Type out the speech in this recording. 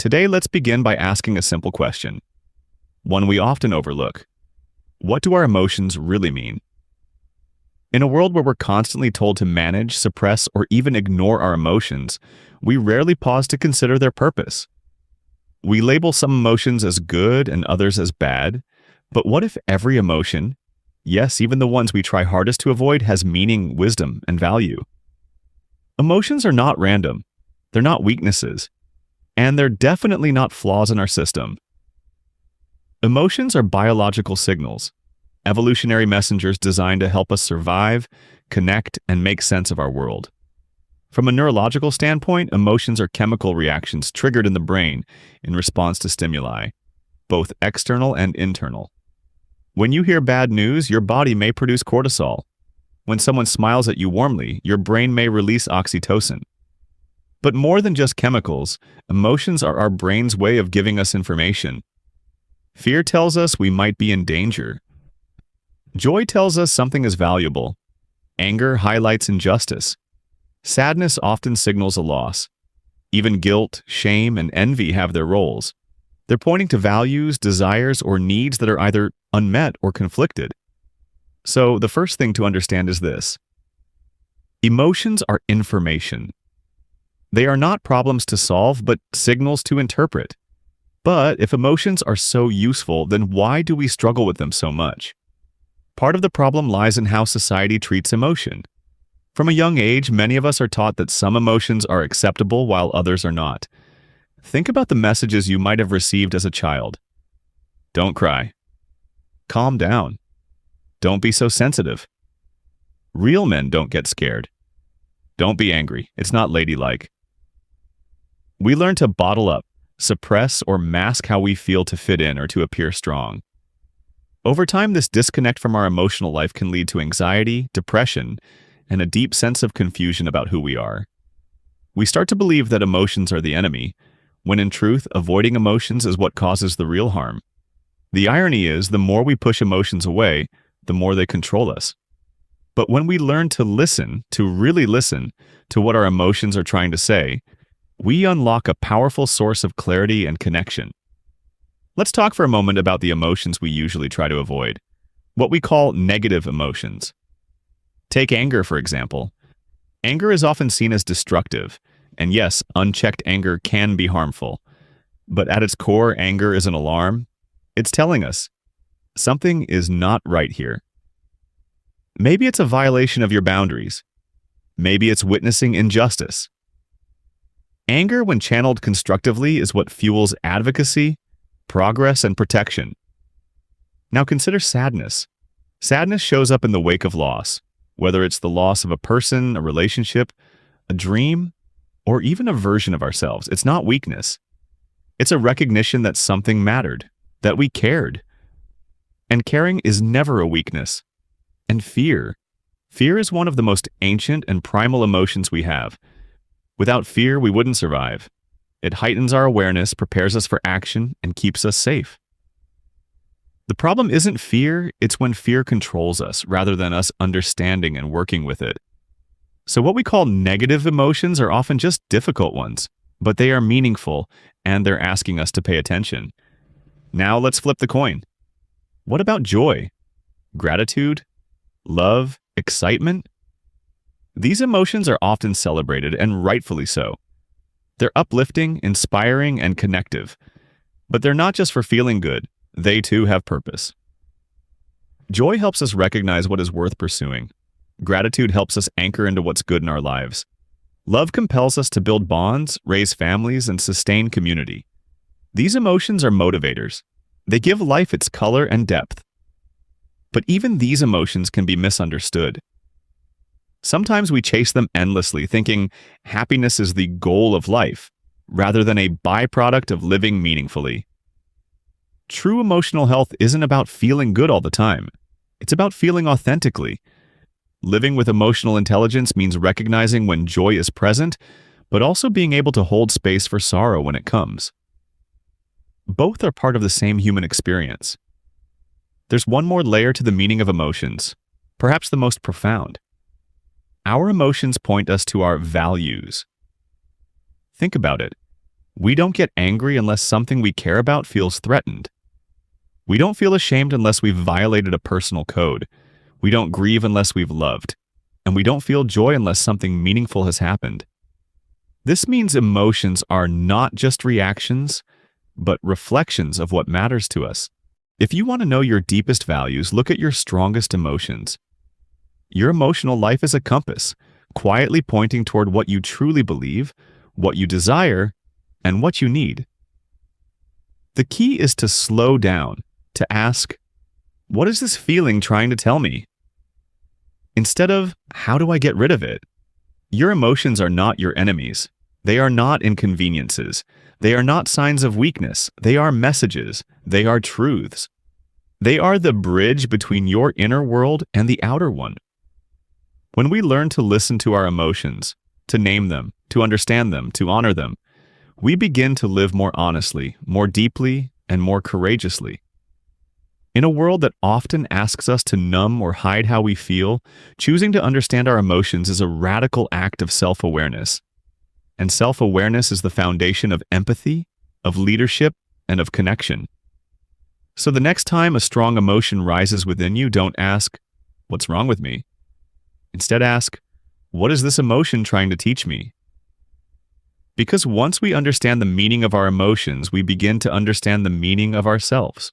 Today, let's begin by asking a simple question, one we often overlook. What do our emotions really mean? In a world where we're constantly told to manage, suppress, or even ignore our emotions, we rarely pause to consider their purpose. We label some emotions as good and others as bad, but what if every emotion, yes, even the ones we try hardest to avoid, has meaning, wisdom, and value? Emotions are not random. They're not weaknesses. And they're definitely not flaws in our system. Emotions are biological signals, evolutionary messengers designed to help us survive, connect, and make sense of our world. From a neurological standpoint, emotions are chemical reactions triggered in the brain in response to stimuli, both external and internal. When you hear bad news, your body may produce cortisol. When someone smiles at you warmly, your brain may release oxytocin. But more than just chemicals, emotions are our brain's way of giving us information. Fear tells us we might be in danger. Joy tells us something is valuable. Anger highlights injustice. Sadness often signals a loss. Even guilt, shame, and envy have their roles. They're pointing to values, desires, or needs that are either unmet or conflicted. So the first thing to understand is this. Emotions are information. They are not problems to solve, but signals to interpret. But if emotions are so useful, then why do we struggle with them so much? Part of the problem lies in how society treats emotion. From a young age, many of us are taught that some emotions are acceptable while others are not. Think about the messages you might have received as a child. Don't cry. Calm down. Don't be so sensitive. Real men don't get scared. Don't be angry. It's not ladylike. We learn to bottle up, suppress, or mask how we feel to fit in or to appear strong. Over time, this disconnect from our emotional life can lead to anxiety, depression, and a deep sense of confusion about who we are. We start to believe that emotions are the enemy, when in truth, avoiding emotions is what causes the real harm. The irony is, the more we push emotions away, the more they control us. But when we learn to listen, to really listen, to what our emotions are trying to say, we unlock a powerful source of clarity and connection. Let's talk for a moment about the emotions we usually try to avoid, what we call negative emotions. Take anger, for example. Anger is often seen as destructive, and yes, unchecked anger can be harmful. But at its core, anger is an alarm. It's telling us, something is not right here. Maybe it's a violation of your boundaries. Maybe it's witnessing injustice. Anger, when channeled constructively, is what fuels advocacy, progress, and protection. Now consider sadness. Sadness shows up in the wake of loss, whether it's the loss of a person, a relationship, a dream, or even a version of ourselves. It's not weakness. It's a recognition that something mattered, that we cared. And caring is never a weakness. And fear. Fear is one of the most ancient and primal emotions we have. Without fear, we wouldn't survive. It heightens our awareness, prepares us for action, and keeps us safe. The problem isn't fear, it's when fear controls us rather than us understanding and working with it. So what we call negative emotions are often just difficult ones, but they are meaningful and they're asking us to pay attention. Now let's flip the coin. What about joy? Gratitude? Love? Excitement? These emotions are often celebrated, and rightfully so. They're uplifting, inspiring, and connective. But they're not just for feeling good. They too have purpose. Joy helps us recognize what is worth pursuing. Gratitude helps us anchor into what's good in our lives. Love compels us to build bonds, raise families, and sustain community. These emotions are motivators. They give life its color and depth. But even these emotions can be misunderstood. Sometimes we chase them endlessly, thinking happiness is the goal of life, rather than a byproduct of living meaningfully. True emotional health isn't about feeling good all the time. It's about feeling authentically. Living with emotional intelligence means recognizing when joy is present, but also being able to hold space for sorrow when it comes. Both are part of the same human experience. There's one more layer to the meaning of emotions, perhaps the most profound. Our emotions point us to our values. Think about it. We don't get angry unless something we care about feels threatened. We don't feel ashamed unless we've violated a personal code. We don't grieve unless we've loved. And we don't feel joy unless something meaningful has happened. This means emotions are not just reactions, but reflections of what matters to us. If you want to know your deepest values, look at your strongest emotions. Your emotional life is a compass, quietly pointing toward what you truly believe, what you desire, and what you need. The key is to slow down, to ask, what is this feeling trying to tell me? Instead of, how do I get rid of it? Your emotions are not your enemies. They are not inconveniences. They are not signs of weakness. They are messages. They are truths. They are the bridge between your inner world and the outer one. When we learn to listen to our emotions, to name them, to understand them, to honor them, we begin to live more honestly, more deeply, and more courageously. In a world that often asks us to numb or hide how we feel, choosing to understand our emotions is a radical act of self-awareness. And self-awareness is the foundation of empathy, of leadership, and of connection. So the next time a strong emotion rises within you, don't ask, what's wrong with me? Instead ask, what is this emotion trying to teach me? Because once we understand the meaning of our emotions, we begin to understand the meaning of ourselves.